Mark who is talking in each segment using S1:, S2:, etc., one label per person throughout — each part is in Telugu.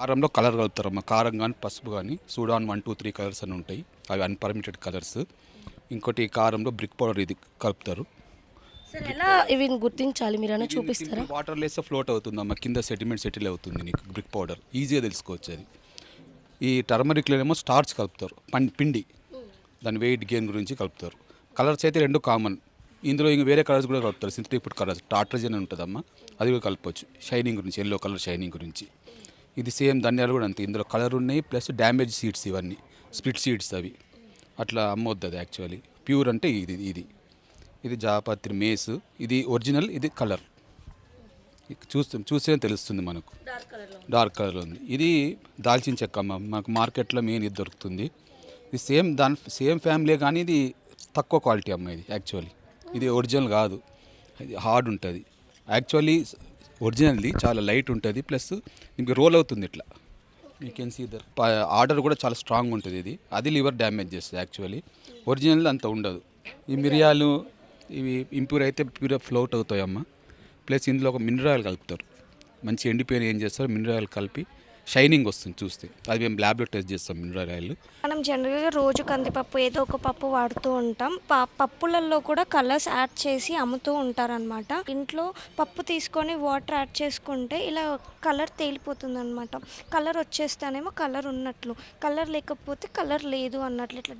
S1: కారంలో కలర్ కలుపుతారమ్మా. కారం కానీ పసుపు కానీ సూడాన్ 1, 2, 3 కలర్స్ అని ఉంటాయి. అవి అన్పర్మిటెడ్ కలర్స్. ఇంకోటి కారంలో బ్రిక్ పౌడర్ ఇది కలుపుతారు.
S2: సార్ ఎలా ఇవి గుర్తించాలి, మీరైనా చూపిస్తారా?
S1: వాటర్ లేస్తే ఫ్లోట్ అవుతుందమ్మా, కింద సెటిల్మెంట్ సెటిల్ అవుతుంది. నీకు బ్రిక్ పౌడర్ ఈజీగా తెలుసుకోవచ్చు అది. ఈ టర్మరిక్లో ఏమో స్టార్చ్ కలుపుతారు, పిండి, దాని వెయిట్ గెయిన్ గురించి కలుపుతారు. కలర్స్ అయితే రెండు కామన్. ఇందులో ఇంక వేరే కలర్స్ కూడా కలుపుతారు, సింథటిక్ ఫుడ్ కలర్స్. టాట్రజన్ ఉంటుందమ్మా, అది కూడా కలపవచ్చు షైనింగ్ గురించి, ఎల్లో కలర్ షైనింగ్ గురించి. ఇది సేమ్ ధనియాలు కూడా అంతే, ఇందులో కలర్ ఉన్నాయి ప్లస్ డ్యామేజ్ సీడ్స్, ఇవన్నీ స్ప్లిట్ సీడ్స్ అవి. అట్లా అమ్మొద్దు అది యాక్చువల్లీ. ప్యూర్ అంటే ఇది జాపత్రి మేస్, ఇది ఒరిజినల్, ఇది కలర్ చూస్తే తెలుస్తుంది మనకు. డార్క్ కలర్లో ఉంది. ఇది దాల్చిన చెక్క అమ్మ, మాకు మార్కెట్లో మెయిన్ ఇది దొరుకుతుంది. ఇది సేమ్ ఫ్యామిలీ కానీ ఇది తక్కువ క్వాలిటీ అమ్మ. ఇది యాక్చువల్లీ ఇది ఒరిజినల్ కాదు, ఇది హార్డ్ ఉంటుంది. యాక్చువల్లీ ఒరిజినల్ది చాలా లైట్ ఉంటుంది, ప్లస్ దీనికి రోల్ అవుతుంది ఇట్లా. You can see that. Order కూడా చాలా స్ట్రాంగ్ ఉంటుంది ఇది. అది లివర్ డ్యామేజ్ చేస్తుంది యాక్చువల్లీ. ఒరిజినల్ అంత ఉండదు. ఈ మిరియాలు ఇవి ఇంప్యూర్ అయితే ప్యూర్ ఫ్లోట్ అవుతాయమ్మా. ప్లస్ ఇందులో ఒక మినరల్ కలుపుతారు, మంచి ఎండిపోయిన ఏం చేస్తారు మినరల్ కలిపి షైనింగ్ వస్తుంది చూస్తే. అది మేము ల్యాబ్లో టెస్ట్ చేస్తాం మినరల్ ఆయిల్.
S2: మనం జనరల్గా రోజు కందిపప్పు ఏదో ఒక పప్పు వాడుతూ ఉంటాం. పప్పులలో కూడా కలర్స్ యాడ్ చేసి అమ్ముతూ ఉంటారనమాట. ఇంట్లో పప్పు తీసుకొని వాటర్ యాడ్ చేసుకుంటే ఇలా కలర్ తేలిపోతుంది అనమాట. కలర్ వచ్చేస్తేనేమో కలర్ ఉన్నట్లు, కలర్ లేకపోతే కలర్ లేదు అన్నట్లు. ఇట్లా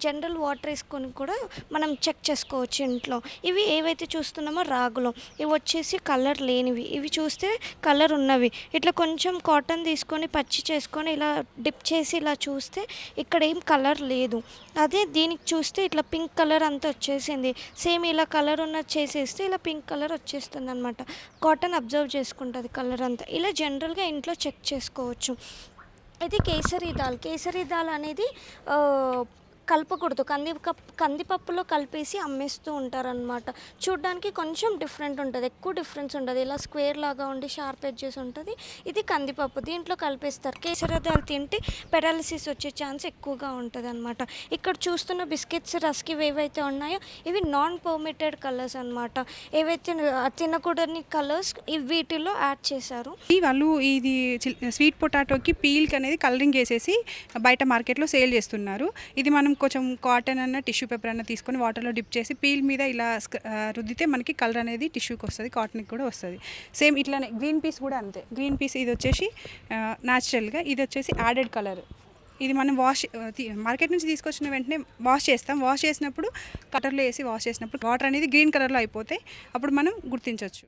S2: జనరల్ వాటర్ వేసుకొని కూడా మనం చెక్ చేసుకోవచ్చు ఇంట్లో. ఇవి ఏవైతే చూస్తున్నామో రాగులో, ఇవి వచ్చేసి కలర్ లేనివి, ఇవి చూస్తే కలర్ ఉన్నవి. ఇట్లా కొంచెం కాటన్ తీసుకొని పచ్చి చేసుకొని ఇలా డిప్ చేసి ఇలా చూస్తే ఇక్కడ ఏం కలర్ లేదు. అదే దీనికి చూస్తే ఇట్లా పింక్ కలర్ అంతా వచ్చేసింది. సేమ్ ఇలా కలర్ ఉన్నది చేసేస్తే ఇలా పింక్ కలర్ వచ్చేస్తుంది అనమాట. కాటన్ అబ్జర్వ్ చేసుకుంటుంది కలర్ అంతా. ఇలా జనరల్గా ఇంట్లో చెక్ చేసుకోవచ్చు. ఇది కేసరి దాల్ అనేది కలపకూడదు, కందిపప్పులో కలిపేసి అమ్మేస్తూ ఉంటారనమాట. చూడ్డానికి కొంచెం డిఫరెంట్ ఉంటుంది, ఎక్కువ డిఫరెన్స్ ఉంటుంది. ఇలా స్క్వేర్ లాగా ఉండి షార్ప్ ఎడ్జెస్ ఉంటుంది. ఇది కందిపప్పు, దీంట్లో కలిపేస్తారు. కేసరి దాల్ తింటే పెరాలిసిస్ వచ్చే ఛాన్స్ ఎక్కువగా ఉంటుంది అనమాట. ఇక్కడ చూస్తున్న బిస్కెట్స్, రస్క్ ఏవైతే ఉన్నాయో ఇవి నాన్ పర్మిటెడ్ కలర్స్ అనమాట. ఏవైతే తినకూడని కలర్స్ వీటిలో యాడ్ చేశారు.
S3: వాళ్ళు ఇది స్వీట్ పొటాటోకి పీల్కి అనేది కలరింగ్ వేసేసి బయట మార్కెట్లో సేల్ చేస్తున్నారు. ఇది మనం కొంచెం కాటన్ అన్న టిష్యూ పేపర్ అన్న తీసుకొని వాటర్లో డిప్ చేసి పీల్ మీద ఇలా రుద్దితే మనకి కలర్ అనేది టిష్యూకి వస్తుంది, కాటన్కి కూడా వస్తుంది. సేమ్ ఇట్లానే గ్రీన్ పీస్ కూడా అంతే. గ్రీన్ పీస్ ఇది వచ్చేసి న్యాచురల్గా, ఇది వచ్చేసి యాడెడ్ కలర్. ఇది మనం మార్కెట్ నుంచి తీసుకొచ్చిన వెంటనే వాష్ చేస్తాం. వాష్ చేసినప్పుడు కటర్లో వేసి వాష్ చేసినప్పుడు వాటర్ అనేది గ్రీన్ కలర్లో అయిపోతే అప్పుడు మనం గుర్తించవచ్చు.